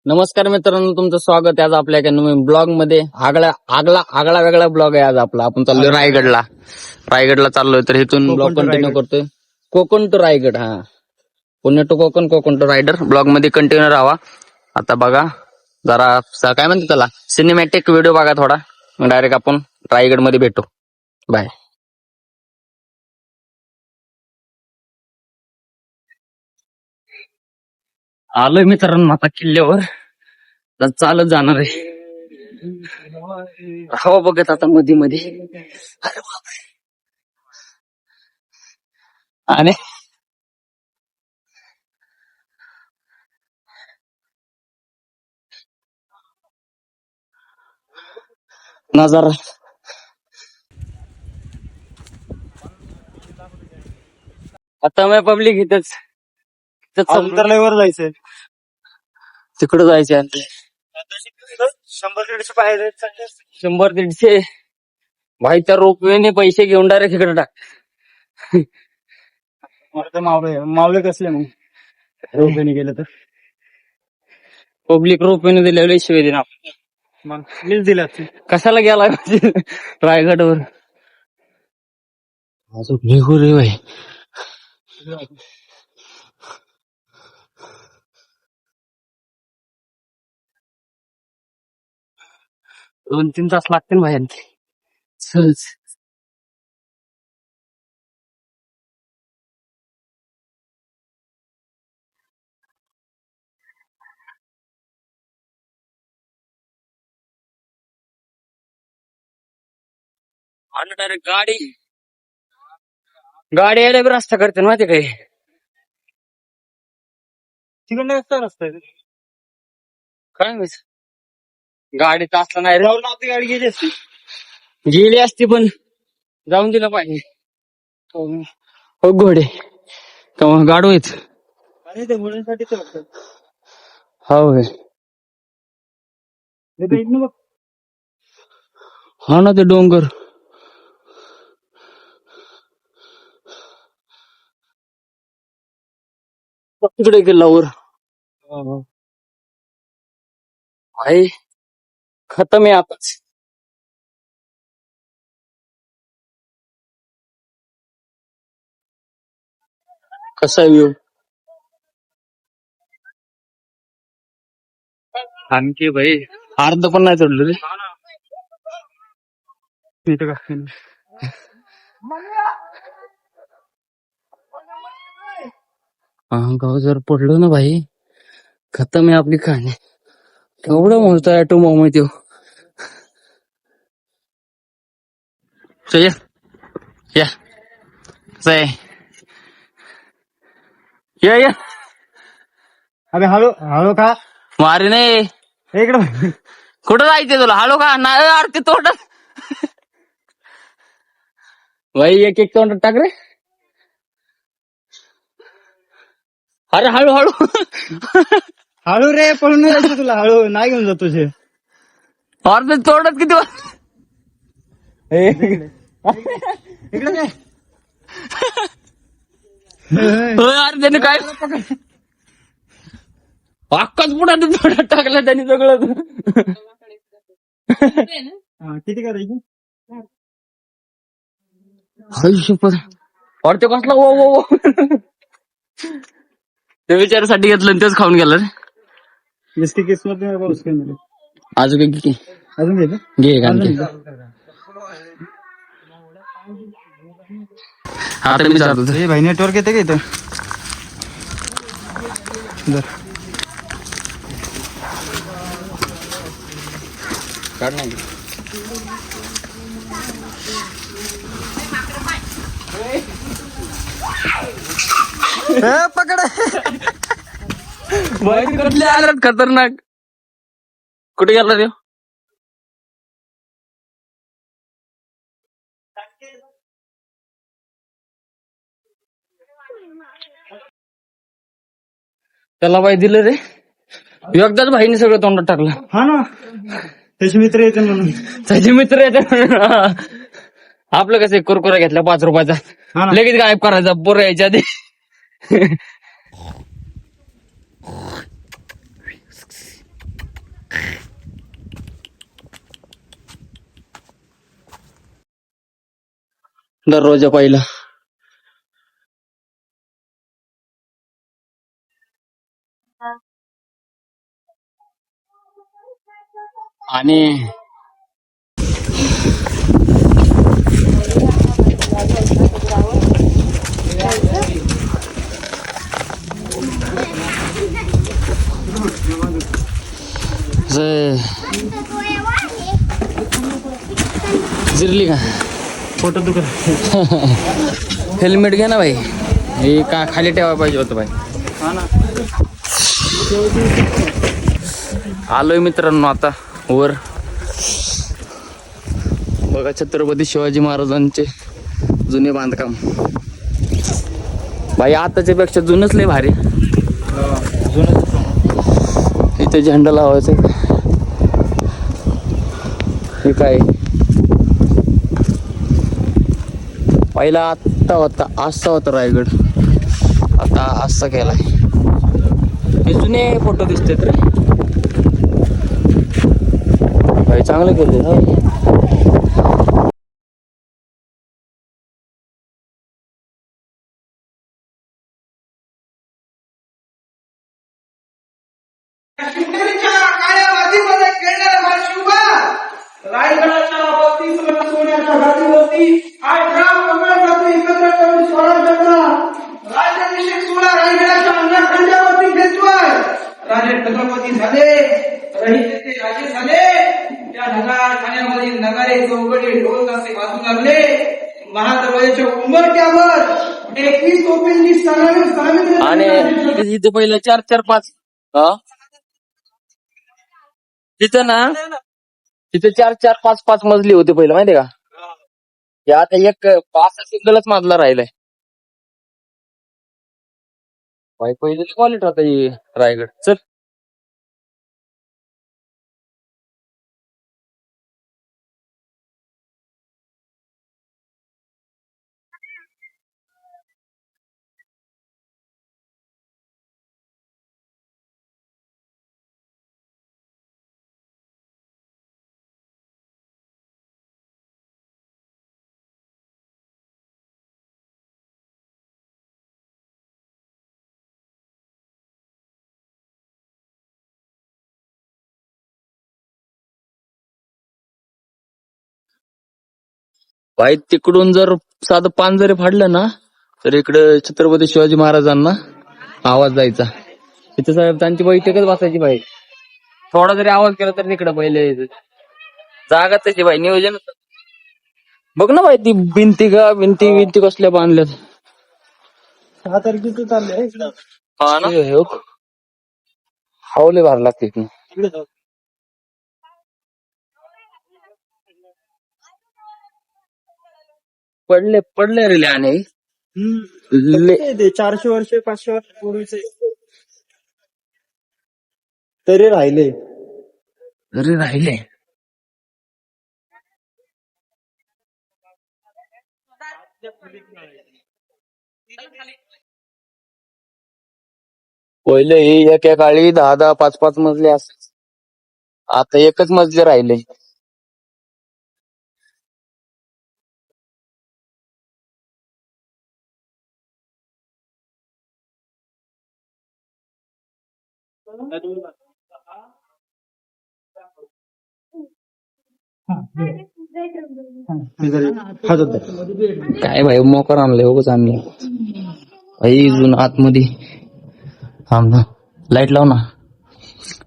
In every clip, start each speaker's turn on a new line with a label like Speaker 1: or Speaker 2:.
Speaker 1: नमस्कार मित्रांनो, तुमचं स्वागत आहे आज आपल्या एका नवीन ब्लॉग मध्ये. आगळा वेगळा ब्लॉग आहे आज आपला. आपण चाललोय रायगडला चाललोय. तर इथून ब्लॉग कंटिन्यू करतोय. कोकण टू रायगड. हा, Pune to Konkan, Konkan to Raigad. Blog मध्ये कंटिन्यू राहा. आता बघा जरा काय म्हणते त्याला, सिनेमॅटिक व्हिडिओ बघा थोडा. मग डायरेक्ट आपण रायगड मध्ये भेटू. बाय. आलोय मित्रांनो आता किल्ल्यावर. आता चालत जाणार आहे. हवा बघत आता मध्ये मध्ये. अरे बापरे. आणि नजारा आता मी पब्लिक इथंच
Speaker 2: वर जायचंय.
Speaker 1: तिकडं जायचे आणि
Speaker 2: 100-150 पाहिजे.
Speaker 1: 100-150 भाई त्या रोपवेने पैसे घेऊन डायरेक्ट इकडे टाक.
Speaker 2: मावळे कसले मग रोपवेने गेलं तर
Speaker 1: पब्लिक रोपवेने दिलेले शिवाय देणार.
Speaker 2: मग मीच दिला.
Speaker 1: कशाला गेला रायगडवर. अजून निघू रे भाई. 2-3 तास लागतील भाई आणखी. सहज. आणि डायरेक्ट गाडी यायला बी रस्ता करते ना माहिती काय.
Speaker 2: तिकडनं रस्ता आहे.
Speaker 1: काय माहित. गाडी असला नाही रे.
Speaker 2: जाऊन आपली गाडी गेली असती.
Speaker 1: गेली असती पण जाऊन दिलं पाहिजे. हो घोडे तेव्हा गाडू आहेत.
Speaker 2: आणि ते मुलांसाठी तर बघतात.
Speaker 1: हो
Speaker 2: इथनं बघ.
Speaker 1: हा ना, ते डोंगर. तिकडे किल्लावर भाई खतम आहे आताच. कसा व्ह्यू. आणखी भाई अर्ध पण नाही चढलो रे.
Speaker 2: इथं का
Speaker 1: गाव जर पडलो ना भाई, खतम आहे आपली कहाणी. केवढं मोठा ऍटो बॉम्ब आहे तो. या या
Speaker 2: अबे हळू हळू का
Speaker 1: मारे नाही.
Speaker 2: इकडं
Speaker 1: कुठं जायचंय तुला. हळू का नाही आरती तोंड भाई. एक तोंड टाक रे. अरे हळू हळू.
Speaker 2: हळू रे. पळून नाही जायचं तुला. हळू नाही घेऊन जातो तुझे.
Speaker 1: अरे तोंडात किती
Speaker 2: इकडे काय
Speaker 1: अरे त्याने काय अक्काच पुढा तोंडात टाकला त्यांनी सगळं.
Speaker 2: किती करायची.
Speaker 1: और ते कसला ओ ते विचारासाठी घेतलं आणि तेच खाऊन गेलं रे.
Speaker 2: जिसकी किस्मत में होगा उसके मिले.
Speaker 1: अजून घे
Speaker 2: अजून घे
Speaker 1: घे आणखी. आता मी जातो.
Speaker 2: भाई नेटवर्क येते का इथं.
Speaker 1: काढ नाही.
Speaker 2: पकड.
Speaker 1: कसले आल्यात खतरनाक. कुठे गेला रे. त्याला बाई दिलं रे. एकदाच भाईने सगळं तोंडात टाकलं.
Speaker 2: हा ना, त्याचे मित्र येते म्हणून.
Speaker 1: त्याचे मित्र येते. आपलं कसं कुरकुरा घेतला 5 रुपयाचा, लगेच गायब करायचा पोरं यायच्या आधी. दरवाजा पहिला. आणि जिरली का
Speaker 2: फोटो दुकान.
Speaker 1: हेल्मेट घ्या ना भाई. हे का खाली ठेवायला पाहिजे होतं भाई.
Speaker 2: हा ना.
Speaker 1: आलोय मित्रांनो आता वर. बघा छत्रपती शिवाजी महाराजांचे जुने बांधकाम. भाई आताच्या पेक्षा जुनच लय भारी. इथे झेंडा लावायचा. हे काय पहिला आत्ता होता असा होता रायगड. आता असा केलाय. हे जुने फोटो दिसतात रे भाई. चांगलं केलं.
Speaker 3: शिवनेरीच्या काळ्या मातीमध्ये खेळणारा हा शिवबा रायगडाच्या 32 वर्ष सोन्याच्या घाटीवरती आज राम मंगळ जाती एकत्र करून स्वराज्याचा राज्याभिषेक सोहळा रायगडाच्या अंगणाखांद्यावरती घेतोय. राजे छत्रपती झाले, रहितेचे राजे झाले. त्या ठाण्यामध्ये नगारे चौकडे ढोल तासे वाजू लागले. महादरवाजाच्या उंबरठ्यावर 21 तोफांची सलामी
Speaker 1: आणि इथे पहिलं 4-4-5 तिथं ना तिथे 4-4-5-5 मजली होते पहिलं माहितीये का. हे आता एक 5 सिंगलच मजला राहिलाय. भाई पहिले क्वालिटी होता ही रायगड. चल भाई तिकडून जर साधं पान जरी फाडलं ना तर इकडे छत्रपती शिवाजी महाराजांना आवाज जायचा. इथे साहेब त्यांची बैठकच बसायची भाई. थोडा जरी आवाज केला तर तिकडे पहिले जागा त्याची भाई. नियोजन बघ ना भाई. ती भिंती कसल्या बांधल्यात.
Speaker 2: 6 तारखेचं चाललंय.
Speaker 1: हा ना. हावले भार लागते इथून.
Speaker 2: इकडे जाऊ.
Speaker 1: पडले रे आणि
Speaker 2: ते 400 वर्ष 500 वर्ष पूर्वीचे तरी राहिले.
Speaker 1: राहिले. पहिले एका काळी 10-10, 5-5 मजले असायचे. आता एकच मजले राहिले. काय भाई मोकर आणलंय उगाच आणले भाई. जुन आतमध्ये थांब ना. लाईट लाव ना.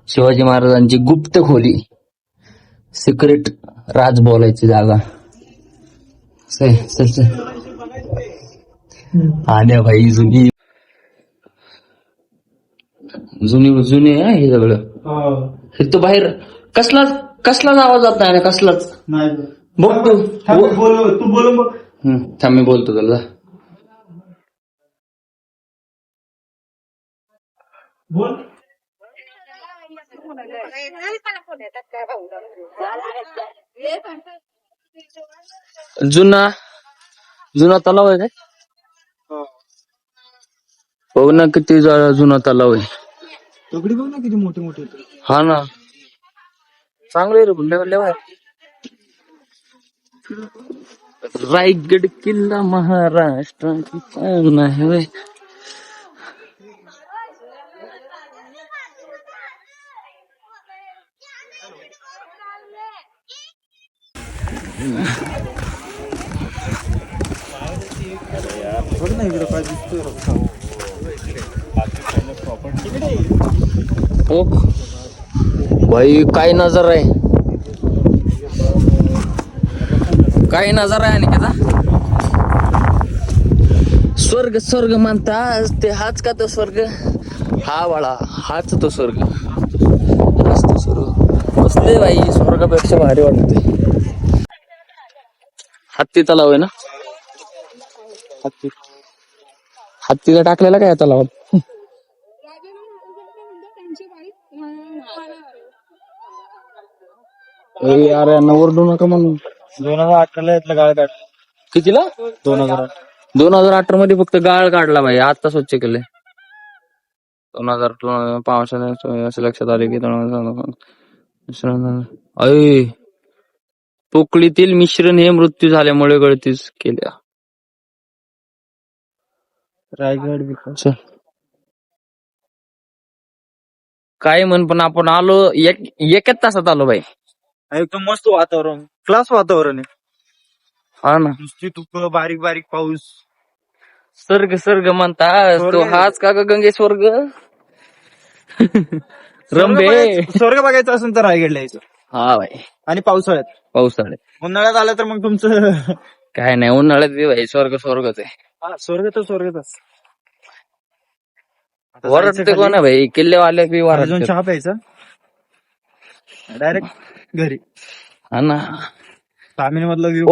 Speaker 1: शिवाजी महाराजांची गुप्त खोली. सिक्रेट राज बोलायची जागा. चल आल्या भाई. जुने आहे हे सगळं. हे तो बाहेर कसलाच आवाज जात नाही. कसलाच
Speaker 2: नाही.
Speaker 1: बघ तू.
Speaker 2: तू बोल बघ.
Speaker 1: थांब मी बोलतो तुला.
Speaker 2: बोल.
Speaker 1: जुना तलाव आहे काय. बघ ना किती जुना तलाव आहे.
Speaker 2: दगडी बघ ना किती मोठे मोठे.
Speaker 1: हा ना. चांगलं आहे रे. रायगड किल्ला महाराष्ट्राची शान आहे व्हय. ओ भाई काय नजर आहे, काय नजर आहे अनिकेता. स्वर्ग स्वर्ग म्हणतात ते, हाच का तो स्वर्ग. हा बाळा, हाच तो स्वर्ग, हाच तो स्वर्ग. बसले बाई, स्वर्गापेक्षा भारी वाटते. हत्ती तलाव आहे ना, हत्तीला टाकलेला काय तलावात. अरे यांना ओरडू नका म्हणून.
Speaker 2: 2018 यातलं गाळ काढ.
Speaker 1: कितीला?
Speaker 2: 2008.
Speaker 1: 2018 मध्ये फक्त गाळ काढला भाई, आता स्वच्छ केले. 2005 असं लक्षात आले की अय पोकळीतील मिश्रण हे मृत्यू झाल्यामुळे गळतीच केल्या.
Speaker 2: रायगड विकास.
Speaker 1: चल. काय म्हण, पण आपण आलो एकच तासात आलो भाई.
Speaker 2: एकदम मस्त वातावरण, क्लास वातावरण आहे.
Speaker 1: हा ना,
Speaker 2: नुसती तुक, बारीक बारीक पाऊस.
Speaker 1: स्वर्ग स्वर्ग म्हणता
Speaker 2: स्वर्ग
Speaker 1: तो,
Speaker 2: आहे.
Speaker 1: हाच का ग गंगे स्वर्ग. रंबे.
Speaker 2: स्वर्ग बघायचं असेल तर रायगडला यायचं.
Speaker 1: हा भाई,
Speaker 2: आणि पावसाळ्यात.
Speaker 1: पावसाळ्यात
Speaker 2: उन्हाळ्यात आलं तर मग तुमचं
Speaker 1: काय नाही, उन्हाळ्यात बी भाई स्वर्ग स्वर्गच आहे.
Speaker 2: स्वर्ग तर स्वर्गच.
Speaker 1: वरडते कोण आहे भाई, किल्लेवाले बी वरडते.
Speaker 2: चहा प्यायचा डायरेक्ट घरी.
Speaker 1: हा ना,
Speaker 2: तामिळ मधला व्ह्यू.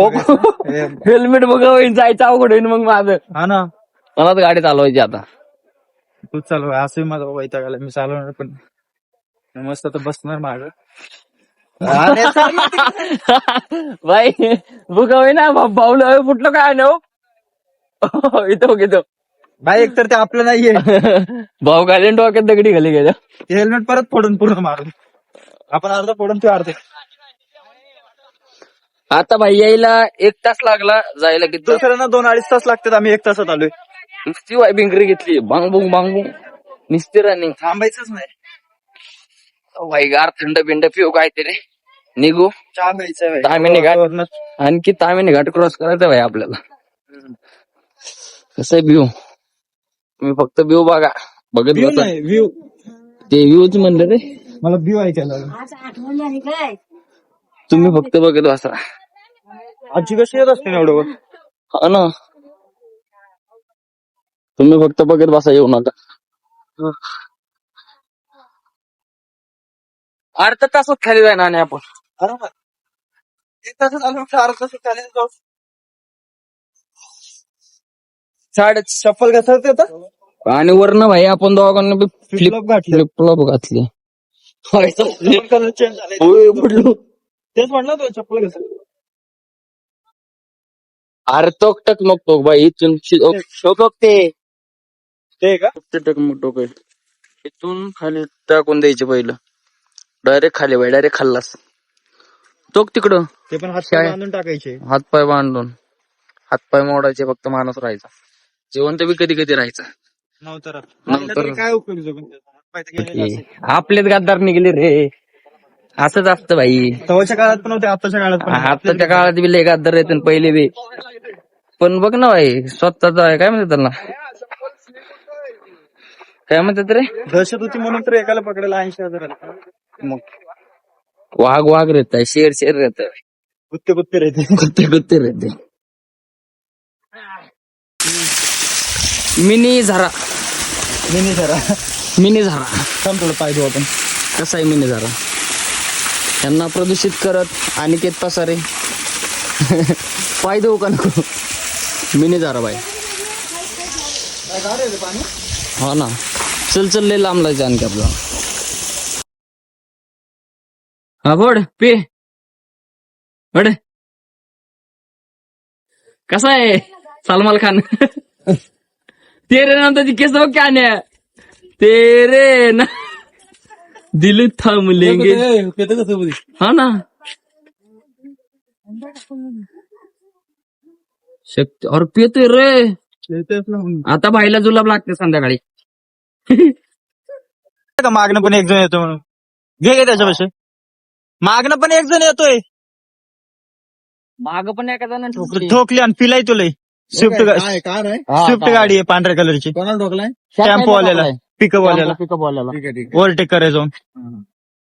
Speaker 1: हेल्मेट बघा जायचं अवघड होईल मग माझं.
Speaker 2: हा ना,
Speaker 1: मला तर गाडी चालवायची आता.
Speaker 2: तूच चालू. असं माझा वैताग आला, मी चालवणार पण मस्त तर बसणार माग.
Speaker 1: भाई बघा ना, भाऊला फुटलं काय ना. इथं घेतो
Speaker 2: बाई, एकतर ते आपलं नाहीये.
Speaker 1: भाऊ घालेन डोक्यात दगडी घाली गेल्या.
Speaker 2: ते हेल्मेट परत फोडून पूर्ण मारून, आपण अर्ध फोडून ते अर्धे.
Speaker 1: आता भाई यायला 1 तास लागला, जायला किती.
Speaker 2: दुसऱ्यांना 2-2.5 तास लागतात, आम्ही 1 तासात आलोय.
Speaker 1: नुसती वाय भिंगरी घेतली, बांगबुंग बांगबुंग नुसती रनिंग.
Speaker 2: थांबायचंच नाही.
Speaker 1: भाई गार थंड बिंड पिऊ काहीतरी, निघू.
Speaker 2: चहा प्यायचंय.
Speaker 1: तामिनी घाट, आणखी तामिनी घाट क्रॉस करायचं भाई आपल्याला. कसं आहे व्ह्यू, तुम्ही फक्त व्ह्यू बघा, बघत
Speaker 2: व्ह्यू
Speaker 1: बसा.
Speaker 2: नाही, व्ह्यू.
Speaker 1: ते व्ह्यूच म्हणलं रे,
Speaker 2: मला व्ह्यू ऐकायला.
Speaker 1: तुम्ही फक्त बघत बसा.
Speaker 2: आजी कशी येत असते ना एवढं.
Speaker 1: हा ना, तुम्ही फक्त बघत बसा, येऊ नका. अर्धा तासात खाली जाय ना आणि आपण.
Speaker 2: अरे 1 तासात आलो, अर्धा तासात खाली जाऊ. चप्पल घसरते आता.
Speaker 1: आणि वरनं भाई आपण दोघांना बी
Speaker 2: फ्लिप घातले.
Speaker 1: फ्लिप घातली.
Speaker 2: कलर चेंज झाले.
Speaker 1: पडलो.
Speaker 2: तेच म्हणलं तो, चप्पल घसर.
Speaker 1: अरे टोक टक मग टोक भाई, इथून टोक
Speaker 2: ते का
Speaker 1: टक टोक इथून खाली टाकून द्यायचे पहिलं. डायरेक्ट खाली भाई, डायरेक्ट खाल्लास. टोक तिकडं.
Speaker 2: ते पण हातपाय बांधून टाकायचे.
Speaker 1: हातपाय बांधून, हातपाय मोडायचे, फक्त माणूस राहायचा. जिवंत बी कधी कधी राहायचं.
Speaker 2: नंतर काय उपयोग.
Speaker 1: आपलेच गद्दार निघले रे, असंच असतं भाई.
Speaker 2: तवाच्या काळात पण होते, आताच्या काळात पण.
Speaker 1: आताच्या काळात बी लय गद्दार येते पहिले बी. पण बघ ना भाई, स्वतःचा आहे काय म्हणतात त्याला, काय म्हणतात रे,
Speaker 2: दहशत होती म्हणून तर एकाला पकडायला 80,000.
Speaker 1: मग वाघ रहता है, शेर रहता है,
Speaker 2: कुत्ते रहते.
Speaker 1: कुत्ते रहते. मिनी झारा
Speaker 2: थांब थोडं पाय देऊ आपण.
Speaker 1: कसा आहे मिनी झारा. त्यांना प्रदूषित करत अनिकेत पसारे. पाय देऊ का नको. मिनी झारा बाई. हो ना, चल लय लांब लायचं आणखी आपला. हा बोड पे बड. कसा आहे सलमान खान. तेरे नाम त्याची केस बघ क्या ने, तेरे ना दिल थांब लेंगे. हा ना, शक्ती और पितोय रे आता भाईला जुलाब लागते संध्याकाळी.
Speaker 2: का मागणं पण एक जण येतो म्हणून घे त्याच्यापाशी. मागणं पण एक जण येतोय
Speaker 1: माग पण एका जणांनी ठोकली.
Speaker 2: ठोकली आणि पिलाय तुला. स्विफ्ट स्विफ्ट गाडी आहे पांढऱ्या कलरची.
Speaker 3: कोणाला ठोकलाय?
Speaker 2: टेम्पो वाल्याला पिकअप वाल्याला
Speaker 1: पिकअप वाल्याला
Speaker 2: ओव्हरटेक करायचं जाऊन.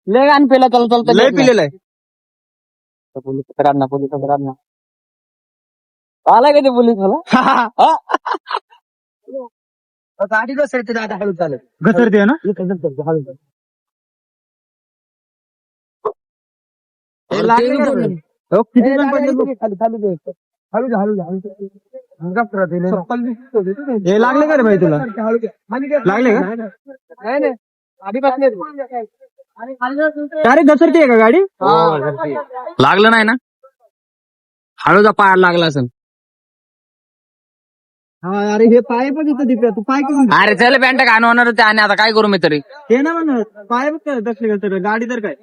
Speaker 1: लय गाण पेला त्याला चालतं
Speaker 2: लय पिलेला आहे.
Speaker 1: पोलिसांना आला का ते पोलीस मला गाडी घसरते दादा हळू चालत.
Speaker 2: घसरते ना. किती जण पडले बघ. हे लागले का रे भाई तुला? लागले का? अरे घसरते का गाडी?
Speaker 1: लागलं नाही ना. हळूचा पाय लागला असेल.
Speaker 2: हा अरे हे पाय पण इथं दिसत. तू पाय करून
Speaker 1: अरे चल पॅन्ट घाण होणार होते आणि आता काय करू मी तरी.
Speaker 2: हे ना म्हणत पाय बघ काय दक्षिण तर गाडी तर काय.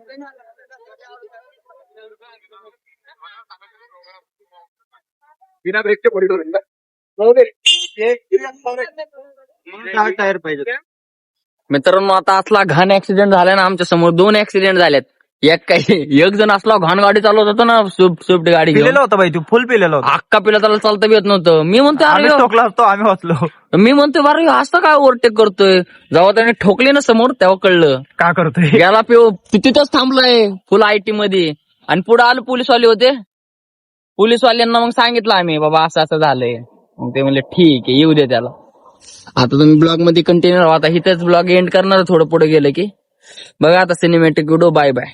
Speaker 3: बिना ब्रेकचे पडितो
Speaker 2: टायर पाहिजे.
Speaker 1: मित्रांनो आता असला घाण ऍक्सिडेंट झाला ना आमच्या समोर 2 ऍक्सिडेंट झालेत. एक जण असला घाण गाडी चालवत होता ना स्विफ्ट गाडी घेऊन.
Speaker 2: पिलेला होता भाई तू फुल पिलेला होता.
Speaker 1: अक्का पिला त्याला चालता बी येत नव्हतं. मी म्हणतो
Speaker 2: आम्ही
Speaker 1: अरे
Speaker 2: ठोकला असतो आम्ही वाचलो.
Speaker 1: मी म्हणतोय बरं असं काय ओव्हरटेक करतोय. जेव्हा त्याने ठोकले ना समोर तेव्हा कळलं
Speaker 2: का करतोय.
Speaker 1: गेला तिथंच थांबलाय फुल आयटी मध्ये. आणि पुढे आलो पोलीसवाले होते. पोलीसवाल्यांना मग सांगितलं आम्ही बाबा असं असं झालंय. मग ते म्हणले ठीक आहे येऊ दे त्याला. आता तुम्ही ब्लॉग मध्ये कंटिन्यू राहा. आता इथेच ब्लॉग एंड करणार थोडं पुढे गेलं की. बघा आता सिनेमॅटिक व्हिडिओ. Bye bye.